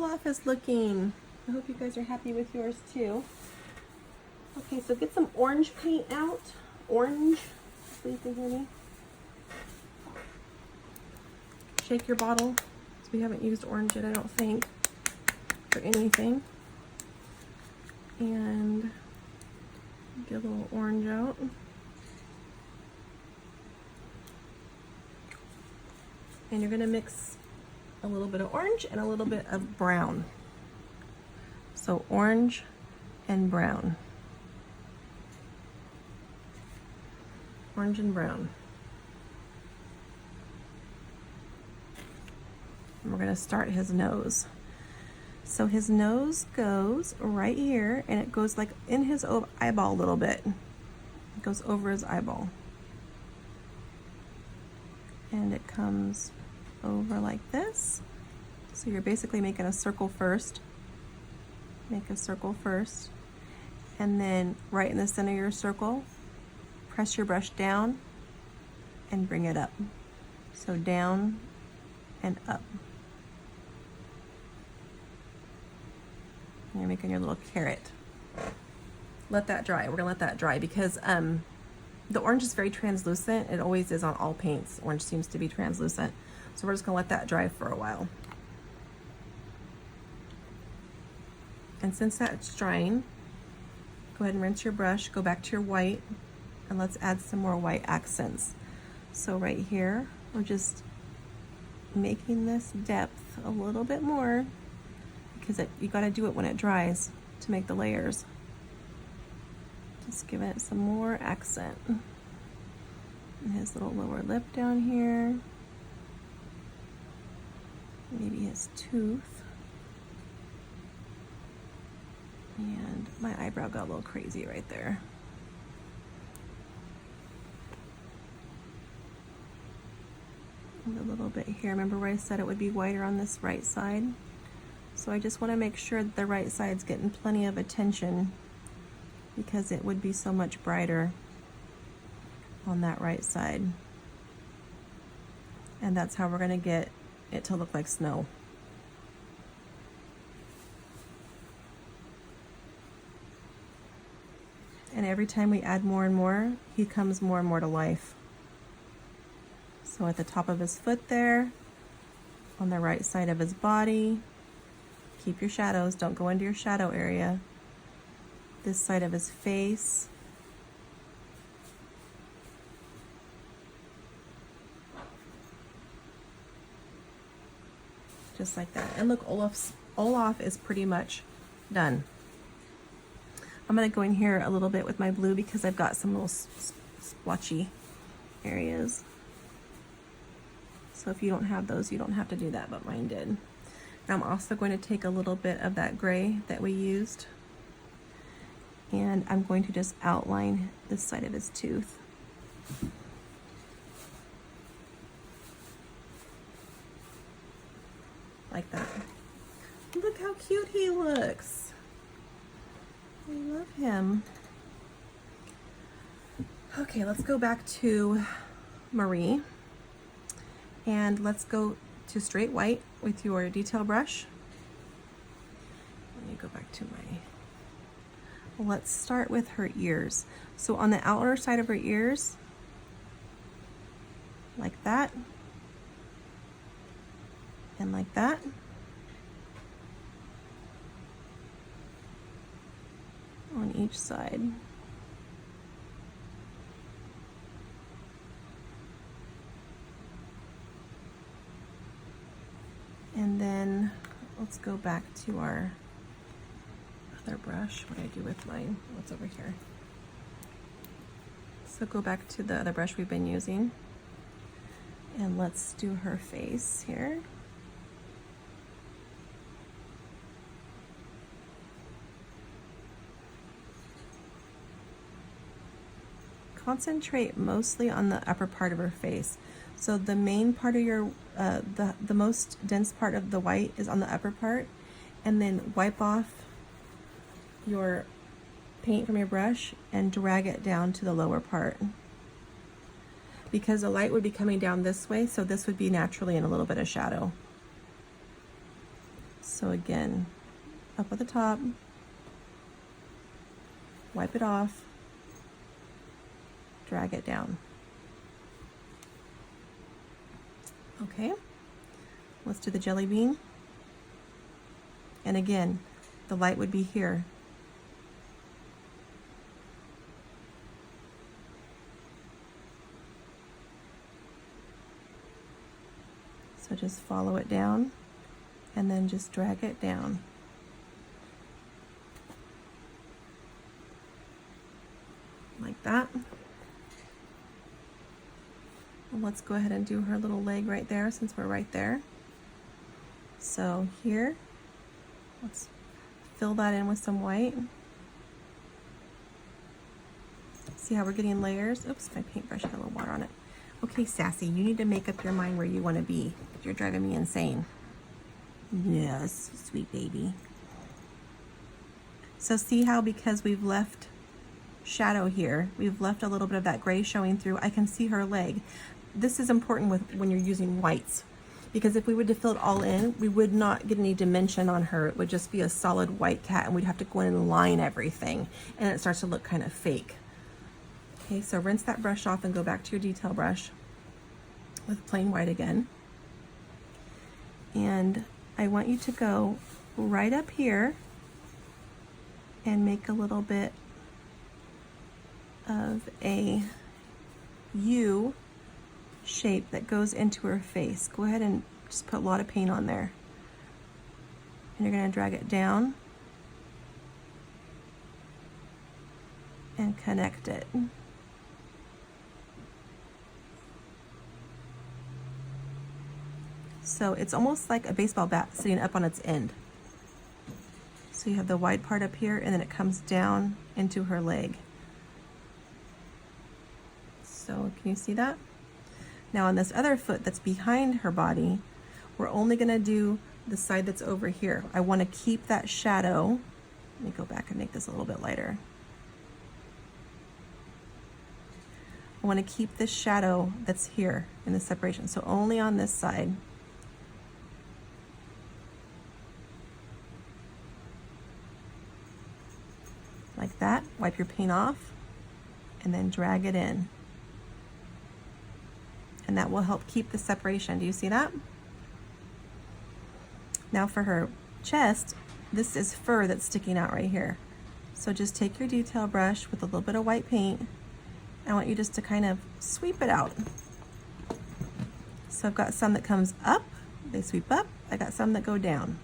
Olaf is looking. I hope you guys are happy with yours too. Okay, so get some orange paint out. Orange, so you can hear me. Shake your bottle. So we haven't used orange yet, I don't think, for anything. And get a little orange out. And you're gonna mix a little bit of orange and a little bit of brown. So orange and brown. Orange and brown. And we're gonna start his nose. So his nose goes right here, and it goes like in his eyeball a little bit. It goes over his eyeball. And it comes over like this. So you're basically making a circle first. Make a circle first. And then right in the center of your circle, press your brush down and bring it up. So down and up. And you're making your little carrot. Let that dry. We're gonna let that dry because the orange is very translucent. It always is on all paints. Orange seems to be translucent. So we're just gonna let that dry for a while. And since that's drying, go ahead and rinse your brush, go back to your white, and let's add some more white accents. So right here, we're just making this depth a little bit more because you gotta do it when it dries to make the layers. Just giving it some more accent. And his little lower lip down here. Maybe his tooth. And my eyebrow got a little crazy right there. And a little bit here. Remember where I said it would be whiter on this right side? So I just want to make sure that the right side's getting plenty of attention because it would be so much brighter on that right side. And that's how we're going to get it to look like snow. And every time we add more and more, he comes more and more to life. So at the top of his foot there, on the right side of his body, keep your shadows, don't go into your shadow area. This side of his face. Just like that. And look, Olaf is pretty much done. I'm gonna go in here a little bit with my blue because I've got some little splotchy areas. So if you don't have those, you don't have to do that, but mine did. Now I'm also going to take a little bit of that gray that we used, and I'm going to just outline this side of his tooth. Like that. Look how cute he looks. I love him. Okay, let's go back to Marie. And let's go to straight white with your detail brush. Let me go back to my... Let's start with her ears. So on the outer side of her ears, like that. And like that. On each side. And then let's go back to our other brush. What did I do with mine? What's over here? So go back to the other brush we've been using. And let's do her face here. Concentrate mostly on the upper part of her face. So the main part of your, the most dense part of the white is on the upper part, and then wipe off your paint from your brush and drag it down to the lower part. Because the light would be coming down this way, so this would be naturally in a little bit of shadow. So again, up at the top, wipe it off, drag it down. Okay, let's do the jelly bean. And again, the light would be here. So just follow it down and then just drag it down. Like that. And let's go ahead and do her little leg right there since we're right there. So here, let's fill that in with some white. See how we're getting layers? Oops, my paintbrush had a little water on it. Okay, Sassy, you need to make up your mind where you want to be. You're driving me insane. Yes, sweet baby. So see how because we've left shadow here, we've left a little bit of that gray showing through, I can see her leg. This is important when you're using whites, because if we were to fill it all in, we would not get any dimension on her. It would just be a solid white cat, and we'd have to go in and line everything, and it starts to look kind of fake. Okay, so rinse that brush off and go back to your detail brush with plain white again. And I want you to go right up here and make a little bit of a U shape that goes into her face. Go ahead and just put a lot of paint on there. And you're going to drag it down and connect it. So it's almost like a baseball bat sitting up on its end. So you have the wide part up here, and then it comes down into her leg. So can you see that? Now on this other foot that's behind her body, we're only going to do the side that's over here. I want to keep that shadow. Let me go back and make this a little bit lighter. I want to keep this shadow that's here in the separation. So only on this side. Like that. Wipe your paint off and then drag it in. And that will help keep the separation. Do you see that? Now for her chest, this is fur that's sticking out right here. So just take your detail brush with a little bit of white paint. I want you just to kind of sweep it out. So I've got some that comes up, they sweep up. I got some that go down,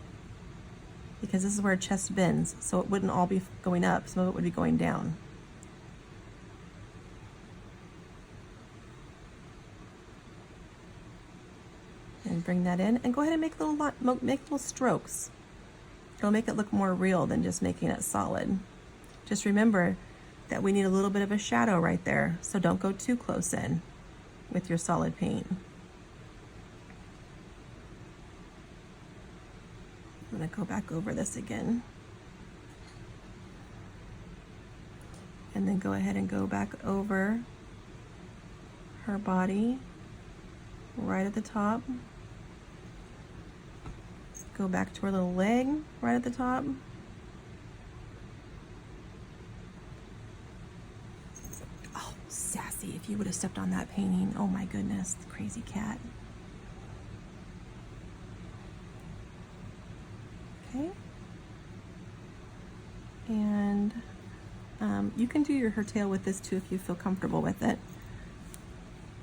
because this is where chest bends, so it wouldn't all be going up, some of it would be going down. And bring that in, and go ahead and make little strokes. It'll make it look more real than just making it solid. Just remember that we need a little bit of a shadow right there, so don't go too close in with your solid paint. I'm gonna go back over this again. And then go ahead and go back over her body, right at the top. Go back to her little leg, right at the top. Oh, Sassy, if you would have stepped on that painting, oh my goodness, the crazy cat. Okay. And you can do her tail with this too if you feel comfortable with it.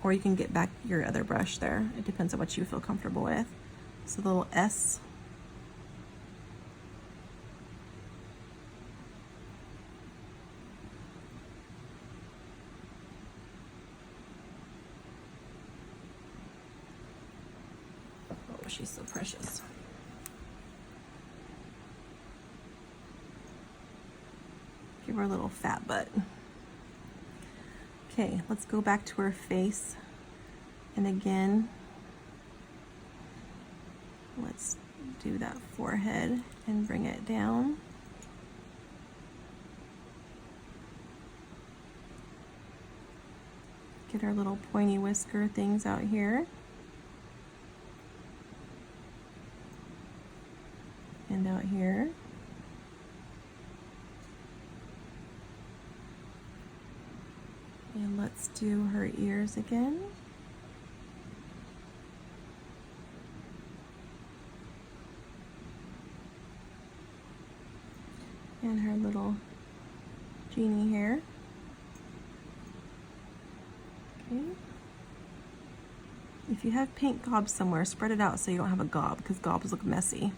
Or you can get back your other brush there. It depends on what you feel comfortable with. So the little S. Oh, she's so precious. Give her a little fat butt. Okay, let's go back to her face. And again, let's do that forehead and bring it down. Get our little pointy whisker things out here. And out here. And let's do her ears again. And her little genie hair. Okay. If you have paint gobs somewhere, spread it out so you don't have a gob, because gobs look messy.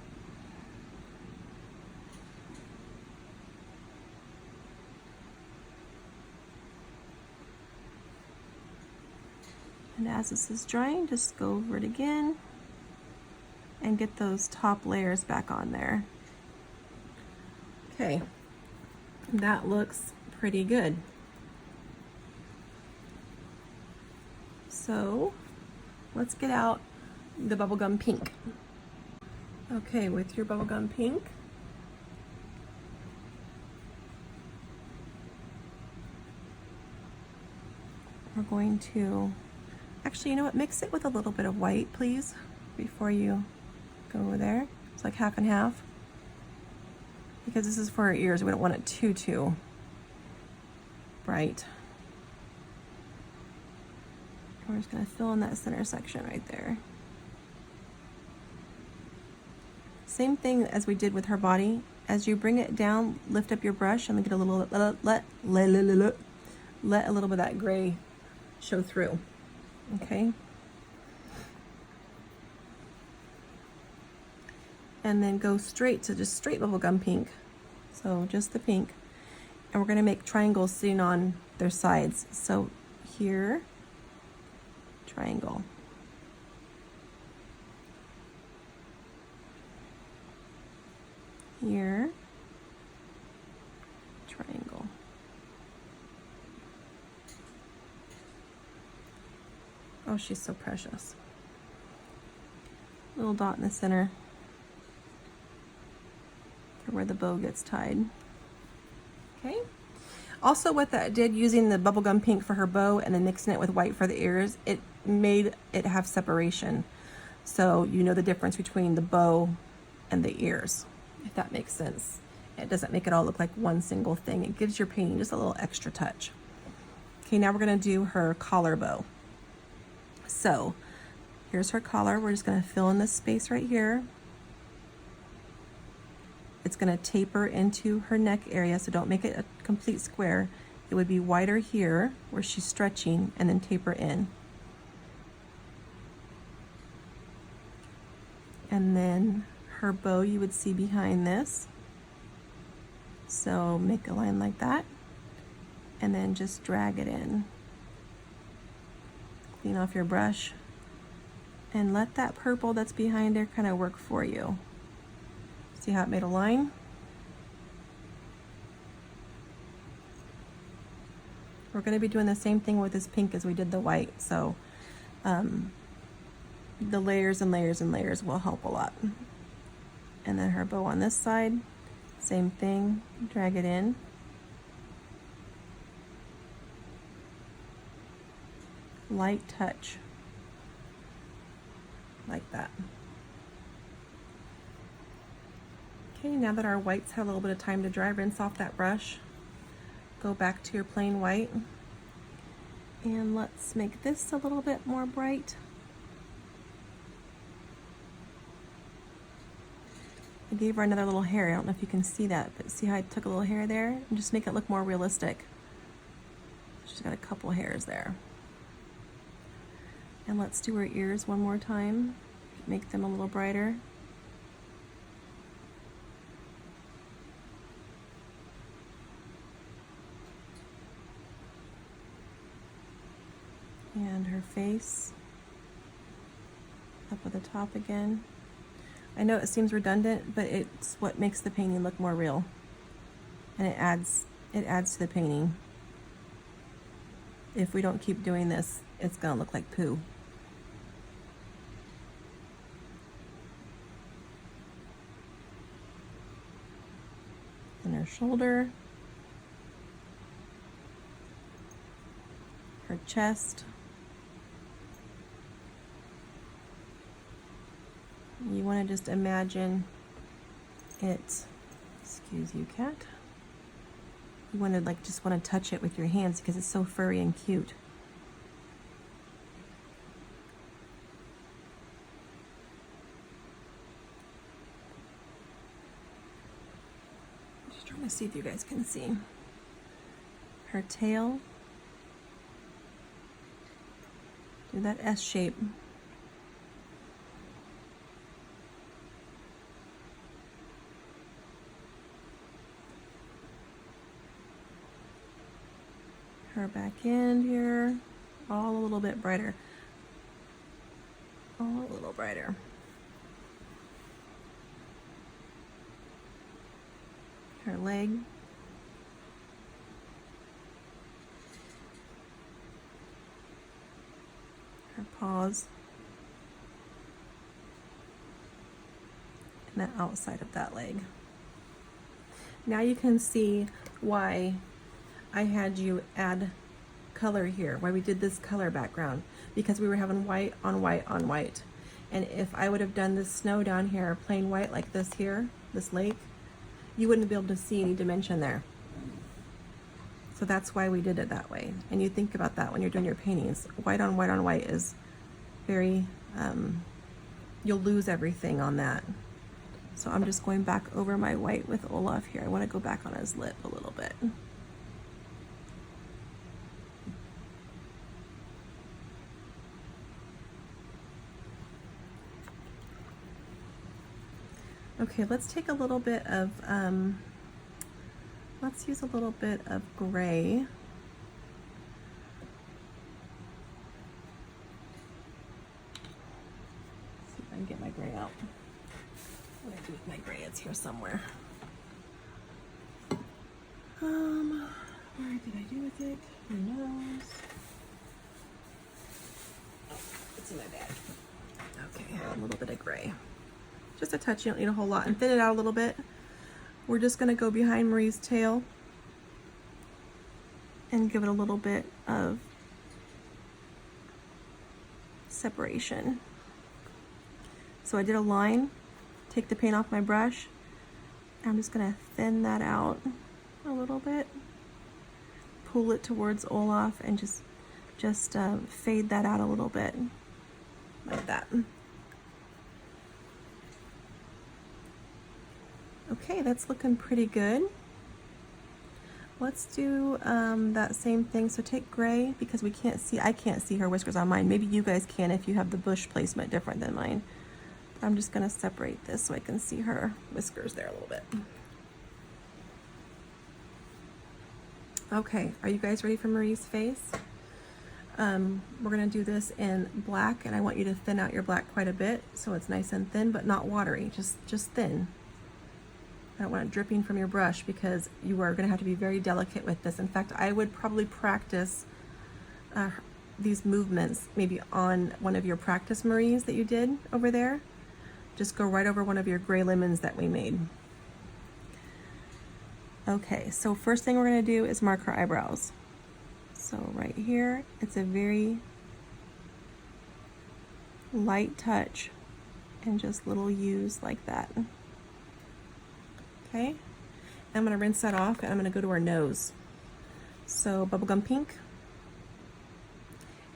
And as this is drying, just go over it again and get those top layers back on there. Okay, that looks pretty good. So let's get out the bubblegum pink. Okay, with your bubblegum pink, we're going to, actually, you know what, mix it with a little bit of white, please, before you go over there. It's like half and half. Because this is for our ears, we don't want it too bright. We're just gonna fill in that center section right there. Same thing as we did with her body. As you bring it down, lift up your brush and get a little, let a little bit of that gray show through, okay? And then go straight to just straight bubblegum pink. So just the pink. And we're gonna make triangles sitting on their sides. So here, triangle. Here, triangle. Oh, she's so precious. Little dot in the center for where the bow gets tied. Okay. Also, what that did, using the bubblegum pink for her bow and then mixing it with white for the ears, it made it have separation. So you know the difference between the bow and the ears, if that makes sense. It doesn't make it all look like one single thing. It gives your painting just a little extra touch. Okay, now we're gonna do her collar bow. So here's her collar. We're just gonna fill in this space right here. It's gonna taper into her neck area, so don't make it a complete square. It would be wider here where she's stretching and then taper in. And then her bow you would see behind this. So make a line like that and then just drag it in. Clean off your brush and let that purple that's behind there kind of work for you. See how it made a line? We're going to be doing the same thing with this pink as we did the white, so the layers and layers and layers will help a lot. And then her bow on this side, same thing, drag it in. Light touch, like that. Okay, now that our whites have a little bit of time to dry, rinse off that brush. Go back to your plain white. And let's make this a little bit more bright. I gave her another little hair. I don't know if you can see that, but see how I took a little hair there? And just make it look more realistic. She's got a couple hairs there. And let's do her ears one more time. Make them a little brighter. And her face up at the top again. I know it seems redundant, but it's what makes the painting look more real. And it adds to the painting. If we don't keep doing this, it's gonna look like poo. And her shoulder, her chest. You want to just imagine excuse you, cat. You want to just want to touch it with your hands because it's so furry and cute. Just trying to see if you guys can see her tail. Do that S shape. Her back end here, all a little bit brighter. All a little brighter. Her leg. Her paws. And the outside of that leg. Now you can see why I had you add color here, why we did this color background, because we were having white on white on white. And if I would have done this snow down here plain white like this here, this lake, you wouldn't be able to see any dimension there. So that's why we did it that way. And you think about that when you're doing your paintings. White on white on white is very, you'll lose everything on that. So I'm just going back over my white with Olaf here. I want to go back on his lip a little bit. Okay, let's take a little bit of, let's use a little bit of gray. See if I can get my gray out. What did I do with my gray? It's here somewhere. Where did I do with it? Who knows? Oh, it's in my bag. Okay, a little bit of gray. Just a touch, you don't need a whole lot, and thin it out a little bit. We're just gonna go behind Marie's tail and give it a little bit of separation. So I did a line, take the paint off my brush. I'm just gonna thin that out a little bit, pull it towards Olaf, and just fade that out a little bit, like that. Okay, that's looking pretty good. Let's do that same thing. So take gray, because we can't see, I can't see her whiskers on mine. Maybe you guys can if you have the bush placement different than mine. I'm just gonna separate this so I can see her whiskers there a little bit. Okay, are you guys ready for Marie's face? We're gonna do this in black, and I want you to thin out your black quite a bit so it's nice and thin, but not watery, just thin. I don't want it dripping from your brush because you are gonna have to be very delicate with this. In fact, I would probably practice these movements maybe on one of your practice Maries that you did over there. Just go right over one of your gray lemons that we made. Okay, so first thing we're gonna do is mark her eyebrows. So right here, it's a very light touch and just little U's like that. Okay, I'm gonna rinse that off, and I'm gonna go to her nose. So bubblegum pink.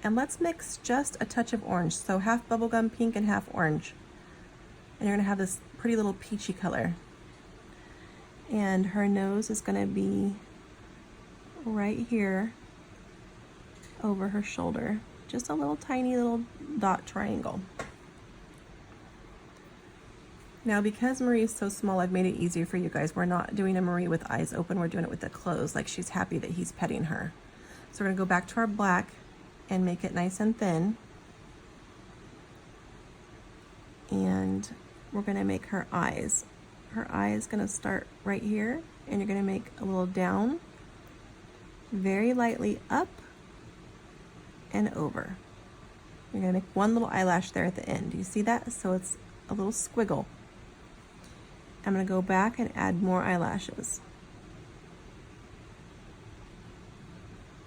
And let's mix just a touch of orange. So half bubblegum pink and half orange. And you're gonna have this pretty little peachy color. And her nose is gonna be right here over her shoulder. Just a little tiny little dot triangle. Now, because Marie is so small, I've made it easier for you guys. We're not doing a Marie with eyes open, we're doing it with it closed, like she's happy that he's petting her. So we're gonna go back to our black and make it nice and thin. And we're gonna make her eyes. Her eye is gonna start right here, and you're gonna make a little down, very lightly up and over. You're gonna make one little eyelash there at the end. Do you see that? So it's a little squiggle. I'm gonna go back and add more eyelashes.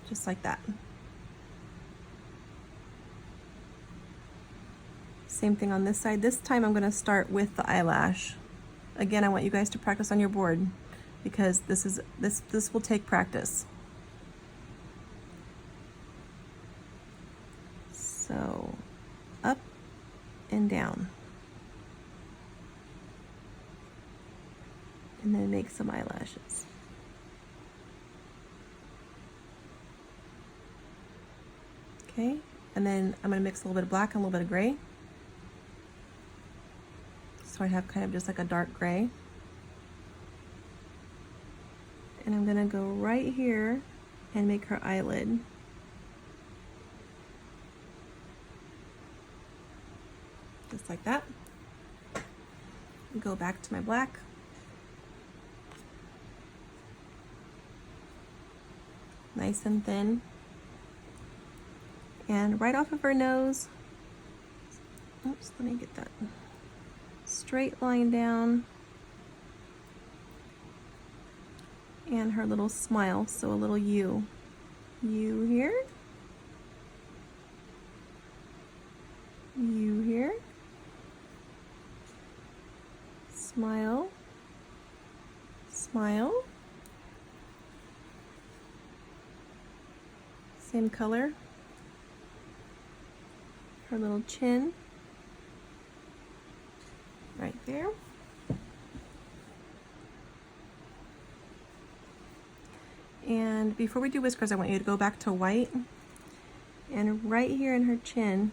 Just like that. Same thing on this side. This time I'm gonna start with the eyelash Again, I want you guys to practice on your board because this will take practice. So up and down. And then make some eyelashes. Okay, and then I'm going to mix a little bit of black and a little bit of gray. So I have kind of just like a dark gray. And I'm going to go right here and make her eyelid. Just like that. Go back to my black. Nice and thin. And right off of her nose, oops, let me get that straight line down. And her little smile, so a little U. U here. U here. Smile. Smile. Same color. Her little chin. Right there. And before we do whiskers, I want you to go back to white. And right here in her chin,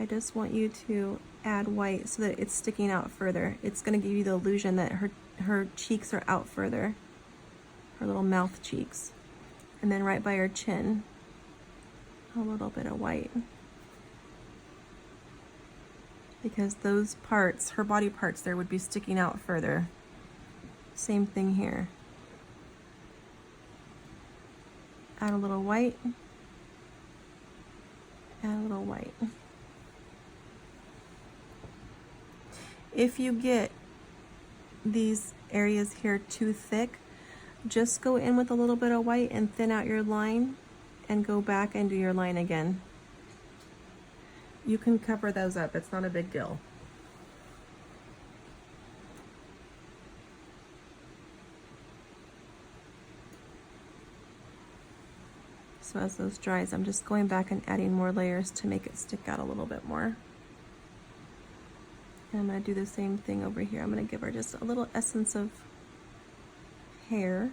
I just want you to add white so that it's sticking out further. It's going to give you the illusion that her cheeks are out further. Her little mouth cheeks. And then right by her chin, a little bit of white. Because those parts, her body parts there, would be sticking out further. Same thing here. Add a little white. Add a little white. If you get these areas here too thick, just go in with a little bit of white and thin out your line and go back and do your line again. You can cover those up, it's not a big deal. So as those dries, I'm just going back and adding more layers to make it stick out a little bit more. And I'm going to do the same thing over here. I'm going to give her just a little essence of hair.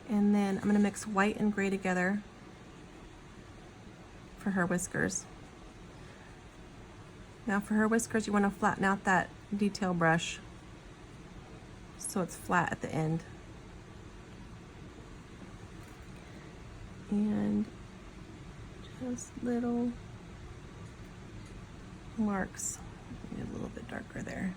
And then I'm going to mix white and gray together for her whiskers. Now for her whiskers, you want to flatten out that detail brush so it's flat at the end. And just little marks. Maybe a little bit darker there.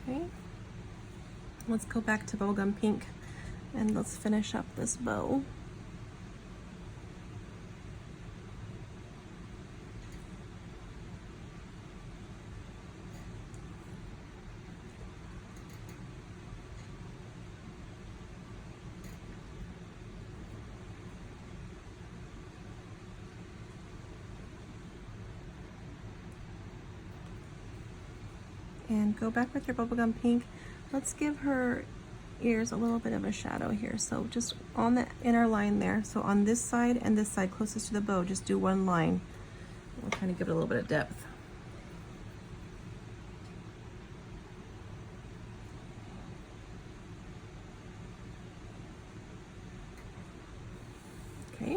Okay, let's go back to Bubblegum Pink and let's finish up this bow. And go back with your Bubblegum Pink. Let's give her ears a little bit of a shadow here. So just on the inner line there. So on this side and this side closest to the bow, just do one line. We'll kind of give it a little bit of depth. Okay.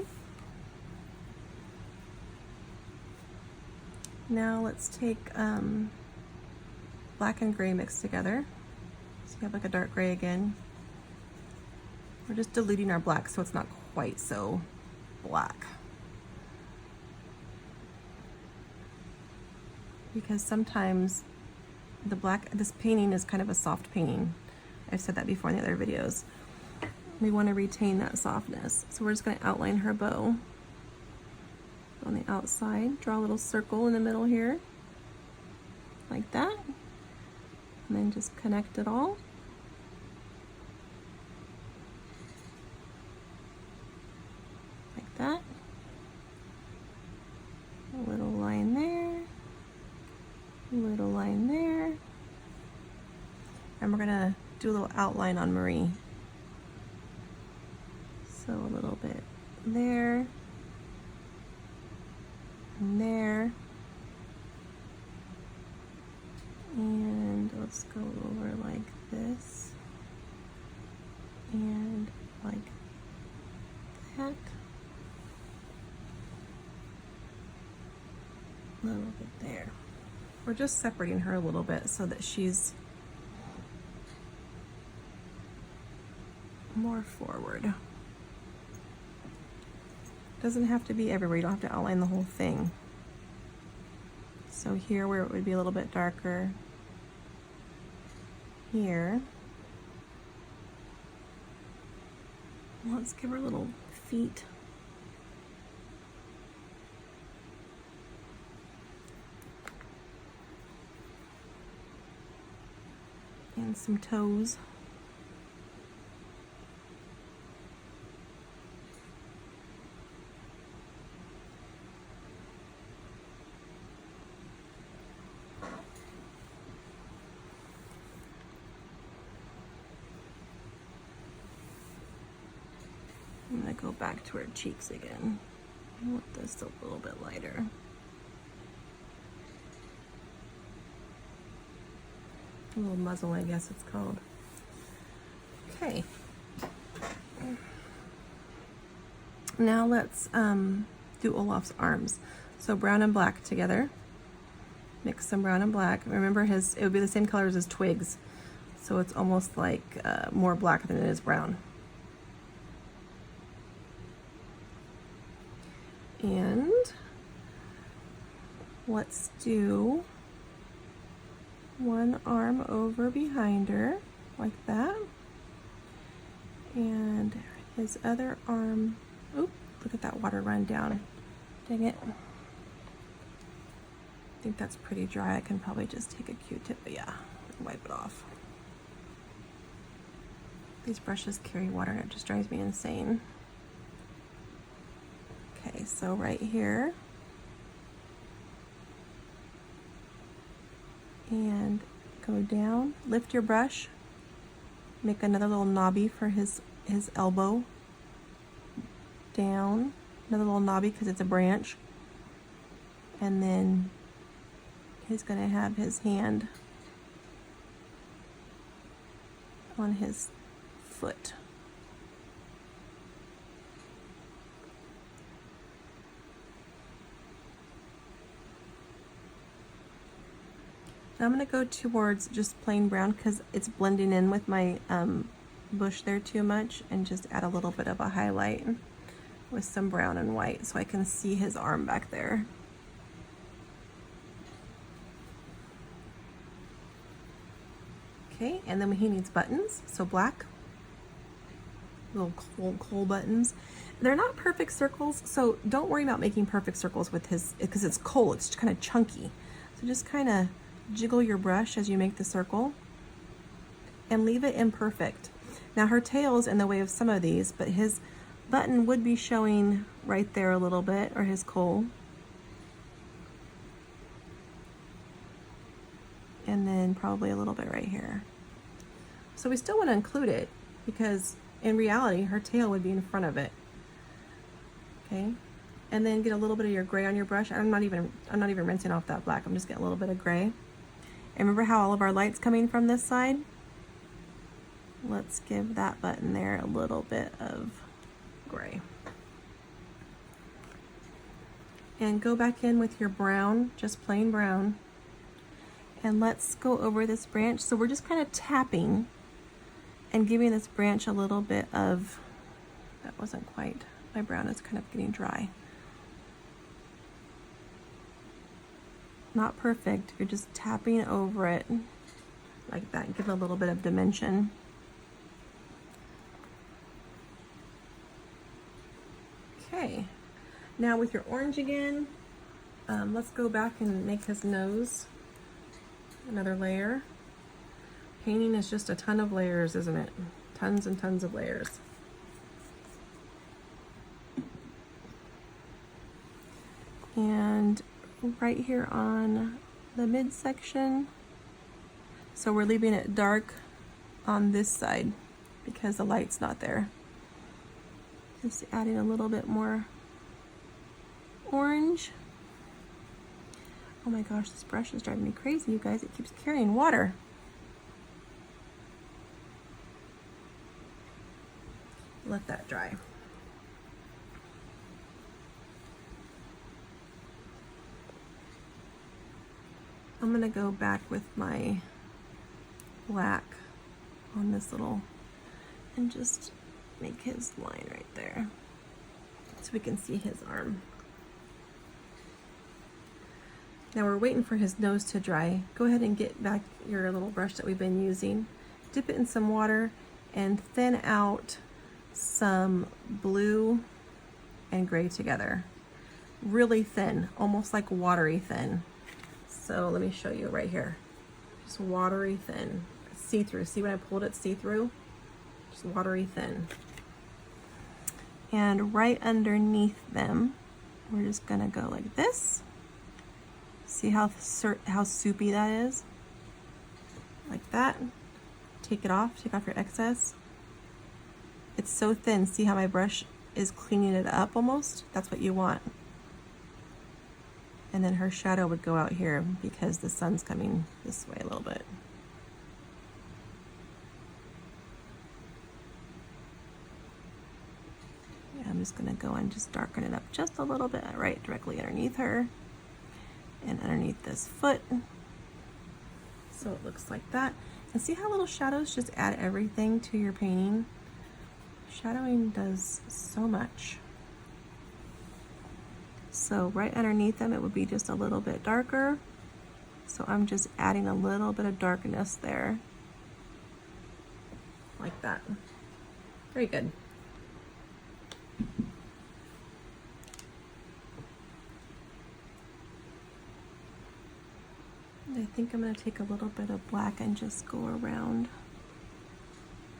Now let's take black and gray mixed together. So you have like a dark gray again. We're just diluting our black so it's not quite so black. Because sometimes the black, this painting is kind of a soft painting. I've said that before in the other videos. We want to retain that softness. So we're just going to outline her bow. On the outside, draw a little circle in the middle here, like that. And then just connect it all. Like that. A little line there. A little line there. And we're gonna do a little outline on Marie. So a little bit there. And there. And let's go over like this. And like that. A little bit there. We're just separating her a little bit so that she's more forward. Doesn't have to be everywhere. You don't have to outline the whole thing. So here where it would be a little bit darker, here. Let's give her little feet. And some toes. I'm gonna go back to her cheeks again. I want this a little bit lighter. A little muzzle, I guess it's called. Okay. Now let's do Olaf's arms. So brown and black together. Mix some brown and black. Remember it would be the same color as his twigs. So it's almost like more black than it is brown. And let's do one arm over behind her, like that. And his other arm, oop, look at that water run down. Dang it. I think that's pretty dry. I can probably just take a Q-tip, but yeah, wipe it off. These brushes carry water and it just drives me insane. Okay, so right here, and go down, lift your brush, make another little knobby for his elbow, down, another little knobby because it's a branch, and then he's going to have his hand on his foot. Now I'm going to go towards just plain brown because it's blending in with my bush there too much, and just add a little bit of a highlight with some brown and white so I can see his arm back there. Okay, and then he needs buttons, so black, little coal buttons. They're not perfect circles, so don't worry about making perfect circles with his, because it's coal, it's kind of chunky. So just kind of jiggle your brush as you make the circle and leave it imperfect. Now her tail's in the way of some of these, but his button would be showing right there a little bit, or his coal. And then probably a little bit right here. So we still want to include it because in reality her tail would be in front of it. Okay, and then get a little bit of your gray on your brush. I'm not even rinsing off that black. I'm just getting a little bit of gray. And remember how all of our light's coming from this side? Let's give that button there a little bit of gray. And go back in with your brown, just plain brown. And let's go over this branch. So we're just kind of tapping and giving this branch a little bit of, that wasn't quite, my brown is kind of getting dry. Not perfect, you're just tapping over it like that, give it a little bit of dimension. Okay, now with your orange again, let's go back and make his nose another layer. Painting is just a ton of layers, isn't it? Tons and tons of layers. And right here on the midsection, so we're leaving it dark on this side because the light's not there. Just adding a little bit more orange. Oh my gosh, this brush is driving me crazy, you guys. It keeps carrying water. Let that dry. I'm gonna go back with my black on this little and just make his line right there so we can see his arm. Now we're waiting for his nose to dry. Go ahead and get back your little brush that we've been using, dip it in some water and thin out some blue and gray together. Really thin, almost like watery thin. So let me show you right here. Just watery thin, see-through. See when I pulled it see-through? Just watery thin. And right underneath them, we're just gonna go like this. See how soupy that is? Like that. Take it off, take off your excess. It's so thin, see how my brush is cleaning it up almost? That's what you want. And then her shadow would go out here because the sun's coming this way a little bit. Yeah, I'm just gonna go and just darken it up just a little bit, right directly underneath her and underneath this foot. So it looks like that. And see how little shadows just add everything to your painting? Shadowing does so much. So right underneath them, it would be just a little bit darker. So I'm just adding a little bit of darkness there. Like that. Very good. I think I'm going to take a little bit of black and just go around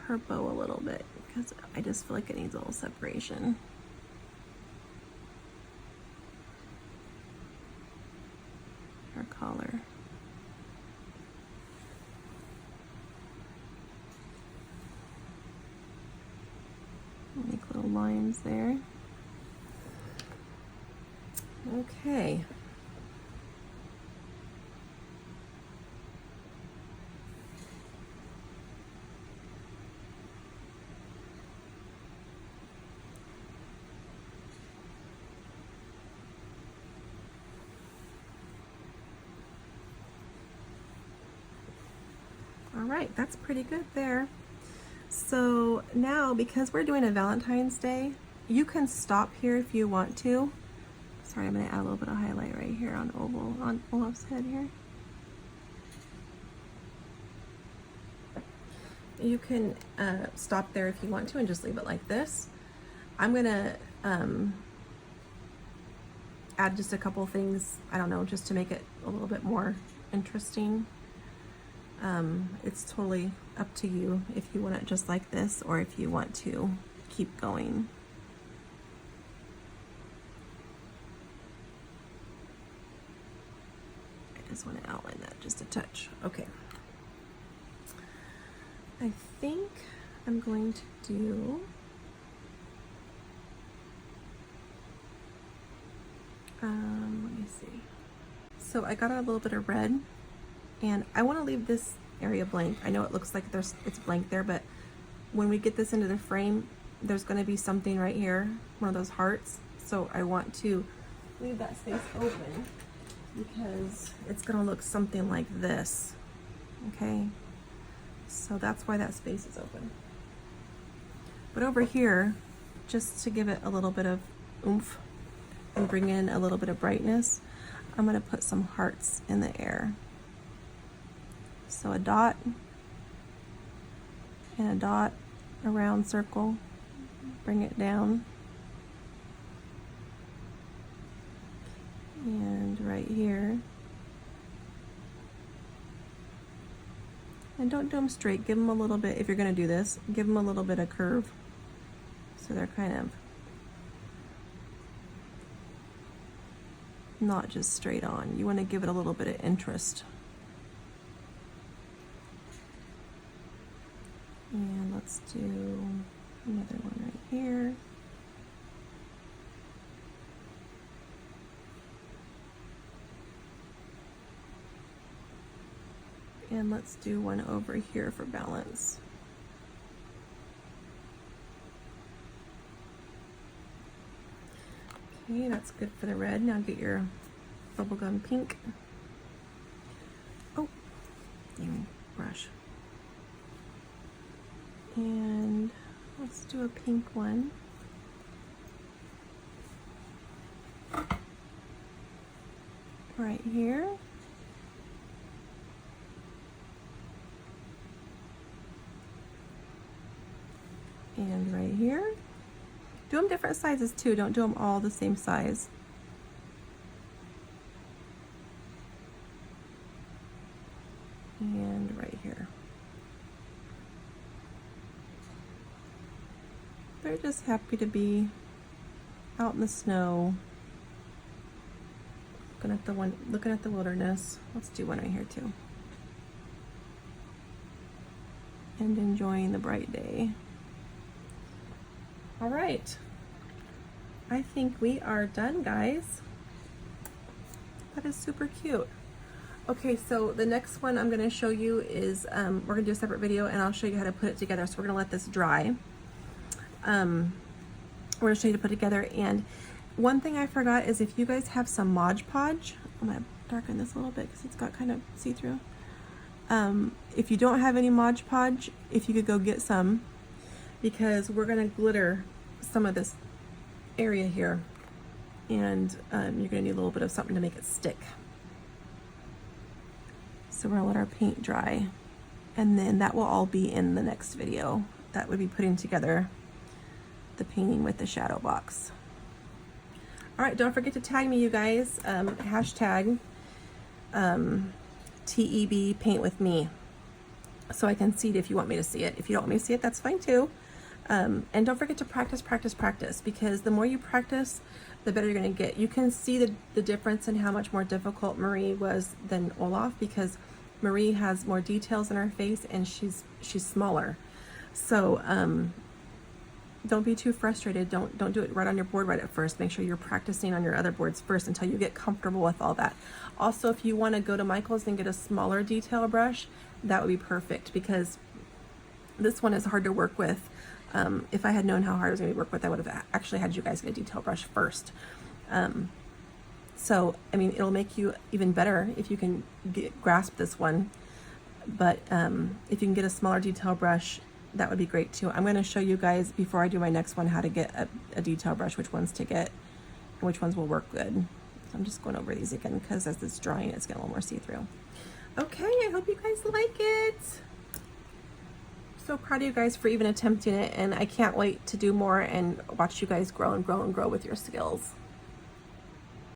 her bow a little bit because I just feel like it needs a little separation. Her collar. Make little lines there. Okay. All right, that's pretty good there. So now, because we're doing a Valentine's Day, you can stop here if you want to. Sorry, I'm gonna add a little bit of highlight right here on Oval, on Olaf's head here. You can stop there if you want to and just leave it like this. I'm gonna add just a couple things, I don't know, just to make it a little bit more interesting. It's totally up to you if you want it just like this or if you want to keep going. I just want to outline that just a touch. Okay. I think I'm going to do let me see. So I got a little bit of red and I want to leave this area blank. I know it looks like it's blank there, but when we get this into the frame, there's going to be something right here, one of those hearts. So I want to leave that space open because it's going to look something like this. Okay, so that's why that space is open. But over here, just to give it a little bit of oomph and bring in a little bit of brightness, I'm going to put some hearts in the air. So a dot and a dot, a round circle, bring it down, right here. And don't do them straight, give them a little bit, if you're gonna do this, give them a little bit of curve. So they're kind of not just straight on. You wanna give it a little bit of interest. And let's do another one right here. And let's do one over here for balance. Okay, that's good for the red. Now get your bubblegum pink. Oh, brush. And let's do a pink one. Right here. And right here. Do them different sizes too, don't do them all the same size. And right here. They're just happy to be out in the snow, looking at the wilderness. Let's do one right here too. And enjoying the bright day. All right, I think we are done, guys. That is super cute. Okay, so the next one I'm gonna show you is, we're gonna do a separate video and I'll show you how to put it together. So we're gonna let this dry. We're gonna show you to put it together. And one thing I forgot is if you guys have some Mod Podge, I'm gonna darken this a little bit because it's got kind of see-through. If you don't have any Mod Podge, if you could go get some, because we're gonna glitter some of this area here, and you're gonna need a little bit of something to make it stick. So we're gonna let our paint dry, and then that will all be in the next video. That would be putting together the painting with the shadow box. All right, don't forget to tag me, you guys. Hashtag TEB paint with me, so I can see it if you want me to see it. If you don't want me to see it, that's fine too. And don't forget to practice, because the more you practice, the better you're gonna get. You can see the difference in how much more difficult Marie was than Olaf, because Marie has more details in her face and she's smaller. So don't be too frustrated. Don't do it right on your board right at first. Make sure you're practicing on your other boards first until you get comfortable with all that. Also, if you want to go to Michael's and get a smaller detail brush, that would be perfect, because this one is hard to work with. If I had known how hard it was going to work with, I would have actually had you guys get a detail brush first. So, I mean, it'll make you even better if you can grasp this one. But if you can get a smaller detail brush, that would be great too. I'm going to show you guys before I do my next one how to get a detail brush, which ones to get and which ones will work good. So I'm just going over these again because as it's drying, it's getting a little more see-through. Okay, I hope you guys like it. So proud of you guys for even attempting it, and I can't wait to do more and watch you guys grow and grow and grow with your skills.